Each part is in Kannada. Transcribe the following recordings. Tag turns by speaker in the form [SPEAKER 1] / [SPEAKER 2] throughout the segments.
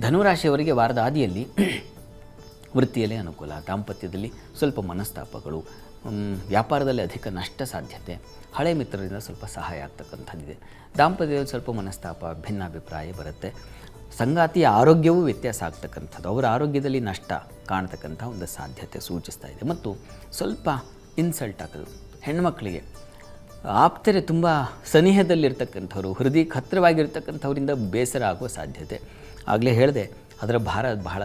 [SPEAKER 1] ಧನುರಾಶಿಯವರಿಗೆ ವಾರದ ಆದಿಯಲ್ಲಿ ವೃತ್ತಿಯಲ್ಲಿ ಅನುಕೂಲ, ದಾಂಪತ್ಯದಲ್ಲಿ ಸ್ವಲ್ಪ ಮನಸ್ತಾಪಗಳು, ವ್ಯಾಪಾರದಲ್ಲಿ ಅಧಿಕ ನಷ್ಟ ಸಾಧ್ಯತೆ, ಹಳೆ ಮಿತ್ರರಿಂದ ಸ್ವಲ್ಪ ಸಹಾಯ ಆಗ್ತಕ್ಕಂಥದ್ದಿದೆ. ದಾಂಪತ್ಯದಲ್ಲಿ ಸ್ವಲ್ಪ ಮನಸ್ತಾಪ, ಭಿನ್ನಾಭಿಪ್ರಾಯ ಬರುತ್ತೆ. ಸಂಗಾತಿಯ ಆರೋಗ್ಯವೂ ವ್ಯತ್ಯಾಸ ಆಗ್ತಕ್ಕಂಥದ್ದು, ಅವರ ಆರೋಗ್ಯದಲ್ಲಿ ನಷ್ಟ ಕಾಣ್ತಕ್ಕಂಥ ಒಂದು ಸಾಧ್ಯತೆ ಸೂಚಿಸ್ತಾ ಇದೆ. ಮತ್ತು ಸ್ವಲ್ಪ ಇನ್ಸಲ್ಟ್ ಆಗೋದು, ಹೆಣ್ಮಕ್ಳಿಗೆ ಆಪ್ತರೆ ತುಂಬ ಸನಿಹದಲ್ಲಿರ್ತಕ್ಕಂಥವ್ರು, ಹೃದಯಕ್ಕೆ ಹತ್ತಿರವಾಗಿರ್ತಕ್ಕಂಥವರಿಂದ ಬೇಸರ ಆಗುವ ಸಾಧ್ಯತೆ. ಆಗಲೇ ಹೇಳಿದೆ ಅದರ ಭಾರ ಬಹಳ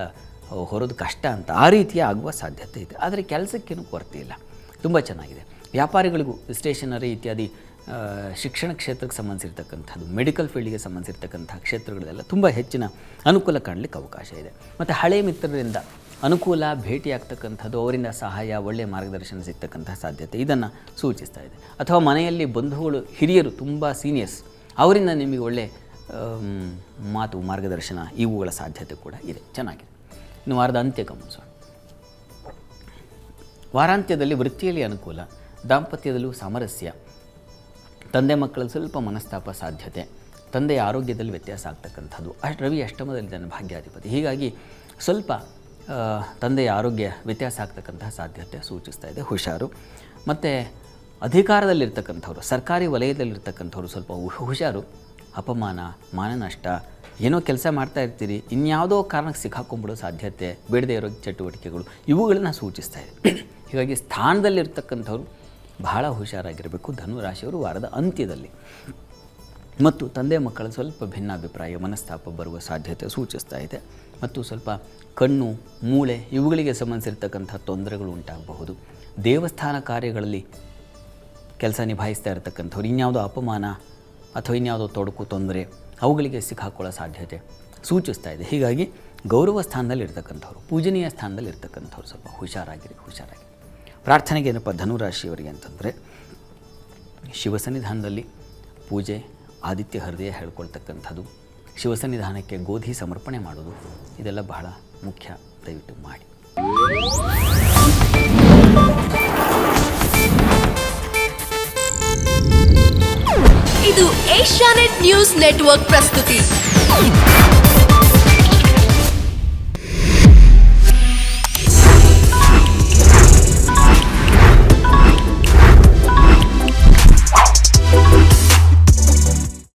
[SPEAKER 1] ಹೊರೋದು ಕಷ್ಟ ಅಂತ, ಆ ರೀತಿಯ ಆಗುವ ಸಾಧ್ಯತೆ ಇದೆ. ಆದರೆ ಕೆಲಸಕ್ಕೇನು ಕೊರತೆ ಇಲ್ಲ, ತುಂಬ ಚೆನ್ನಾಗಿದೆ. ವ್ಯಾಪಾರಿಗಳಿಗೂ ಸ್ಟೇಷನರಿ ಇತ್ಯಾದಿ ಶಿಕ್ಷಣ ಕ್ಷೇತ್ರಕ್ಕೆ ಸಂಬಂಧಿಸಿರ್ತಕ್ಕಂಥದ್ದು, ಮೆಡಿಕಲ್ ಫೀಲ್ಡಿಗೆ ಸಂಬಂಧಿಸಿರ್ತಕ್ಕಂಥ ಕ್ಷೇತ್ರಗಳೆಲ್ಲ ತುಂಬ ಹೆಚ್ಚಿನ ಅನುಕೂಲ ಕಾಣಲಿಕ್ಕೆ ಅವಕಾಶ ಇದೆ. ಮತ್ತು ಹಳೆಯ ಮಿತ್ರರಿಂದ ಅನುಕೂಲ, ಭೇಟಿಯಾಗ್ತಕ್ಕಂಥದ್ದು, ಅವರಿಂದ ಸಹಾಯ, ಒಳ್ಳೆಯ ಮಾರ್ಗದರ್ಶನ ಸಿಗ್ತಕ್ಕಂಥ ಸಾಧ್ಯತೆ ಇದನ್ನು ಸೂಚಿಸ್ತಾ ಇದೆ. ಅಥವಾ ಮನೆಯಲ್ಲಿ ಬಂಧುಗಳು, ಹಿರಿಯರು, ತುಂಬ ಸೀನಿಯರ್ಸ್, ಅವರಿಂದ ನಿಮಗೆ ಒಳ್ಳೆ ಮಾತು, ಮಾರ್ಗದರ್ಶನ ಇವುಗಳ ಸಾಧ್ಯತೆ ಕೂಡ ಇದೆ. ಚೆನ್ನಾಗಿದೆ. ಇನ್ನು ವಾರದ ಅಂತ್ಯ ಗಮನಿಸೋಣ. ವಾರಾಂತ್ಯದಲ್ಲಿ ವೃತ್ತಿಯಲ್ಲಿ ಅನುಕೂಲ, ದಾಂಪತ್ಯದಲ್ಲೂ ಸಾಮರಸ್ಯ, ತಂದೆ ಮಕ್ಕಳಲ್ಲಿ ಸ್ವಲ್ಪ ಮನಸ್ತಾಪ ಸಾಧ್ಯತೆ, ತಂದೆಯ ಆರೋಗ್ಯದಲ್ಲಿ ವ್ಯತ್ಯಾಸ ಆಗ್ತಕ್ಕಂಥದ್ದು. ರವಿ ಅಷ್ಟಮದಲ್ಲಿದ್ದಾನೆ, ಭಾಗ್ಯಾಧಿಪತಿ. ಹೀಗಾಗಿ ಸ್ವಲ್ಪ ತಂದೆಯ ಆರೋಗ್ಯ ವ್ಯತ್ಯಾಸ ಆಗ್ತಕ್ಕಂತಹ ಸಾಧ್ಯತೆ ಸೂಚಿಸ್ತಾ ಇದೆ, ಹುಷಾರು. ಮತ್ತು ಅಧಿಕಾರದಲ್ಲಿರ್ತಕ್ಕಂಥವ್ರು, ಸರ್ಕಾರಿ ವಲಯದಲ್ಲಿರ್ತಕ್ಕಂಥವ್ರು ಸ್ವಲ್ಪ ಹುಷಾರು. ಅಪಮಾನ, ಮಾನನಷ್ಟ, ಏನೋ ಕೆಲಸ ಮಾಡ್ತಾ ಇರ್ತೀರಿ, ಇನ್ಯಾವುದೋ ಕಾರಣಕ್ಕೆ ಸಿಕ್ಕಾಕೊಂಡ್ಬಿಡೋ ಸಾಧ್ಯತೆ, ಬೇಡದೇ ಇರೋ ಚಟುವಟಿಕೆಗಳು ಇವುಗಳನ್ನು ಸೂಚಿಸ್ತಾ ಇದೆ. ಹೀಗಾಗಿ ಸ್ಥಾನದಲ್ಲಿರ್ತಕ್ಕಂಥವ್ರು ಬಹಳ ಹುಷಾರಾಗಿರಬೇಕು ಧನುರಾಶಿಯವರು ವಾರದ ಅಂತ್ಯದಲ್ಲಿ. ಮತ್ತು ತಂದೆ ಮಕ್ಕಳ ಸ್ವಲ್ಪ ಭಿನ್ನಾಭಿಪ್ರಾಯ, ಮನಸ್ತಾಪ ಬರುವ ಸಾಧ್ಯತೆ ಸೂಚಿಸ್ತಾ ಇದೆ. ಮತ್ತು ಸ್ವಲ್ಪ ಕಣ್ಣು, ಮೂಳೆ ಇವುಗಳಿಗೆ ಸಂಬಂಧಿಸಿರ್ತಕ್ಕಂಥ ತೊಂದರೆಗಳು ಉಂಟಾಗಬಹುದು. ದೇವಸ್ಥಾನ ಕಾರ್ಯಗಳಲ್ಲಿ ಕೆಲಸ ನಿಭಾಯಿಸ್ತಾ ಇರತಕ್ಕಂಥವ್ರು ಇನ್ಯಾವುದೋ ಅಪಮಾನ ಅಥವಾ ಇನ್ಯಾವುದೋ ತೊಡಕು, ತೊಂದರೆ ಅವುಗಳಿಗೆ ಸಿಕ್ಕಾಕೊಳ್ಳೋ ಸಾಧ್ಯತೆ ಸೂಚಿಸ್ತಾ ಇದೆ. ಹೀಗಾಗಿ ಗೌರವ ಸ್ಥಾನದಲ್ಲಿರ್ತಕ್ಕಂಥವ್ರು, ಪೂಜನೀಯ ಸ್ಥಾನದಲ್ಲಿರ್ತಕ್ಕಂಥವ್ರು ಸ್ವಲ್ಪ ಹುಷಾರಾಗಿ. ಪ್ರಾರ್ಥನೆಗೆ ಏನಪ್ಪ ಧನುರಾಶಿಯವರಿಗೆ ಅಂತಂದರೆ, ಶಿವಸನ್ನಿಧಾನದಲ್ಲಿ ಪೂಜೆ, ಆದಿತ್ಯ ಹೃದಯ ಹೇಳ್ಕೊಳ್ತಕ್ಕಂಥದ್ದು, ಶಿವಸನ್ನಿಧಾನಕ್ಕೆ ಗೋಧಿ ಸಮರ್ಪಣೆ ಮಾಡೋದು, ಇದೆಲ್ಲ ಬಹಳ ಮುಖ್ಯ. ದಯವಿಟ್ಟು ಮಾಡಿ.
[SPEAKER 2] ಇದು ಏಷ್ಯಾನೆಟ್ ನ್ಯೂಸ್ ನೆಟ್ವರ್ಕ್ ಪ್ರಸ್ತುತಿ.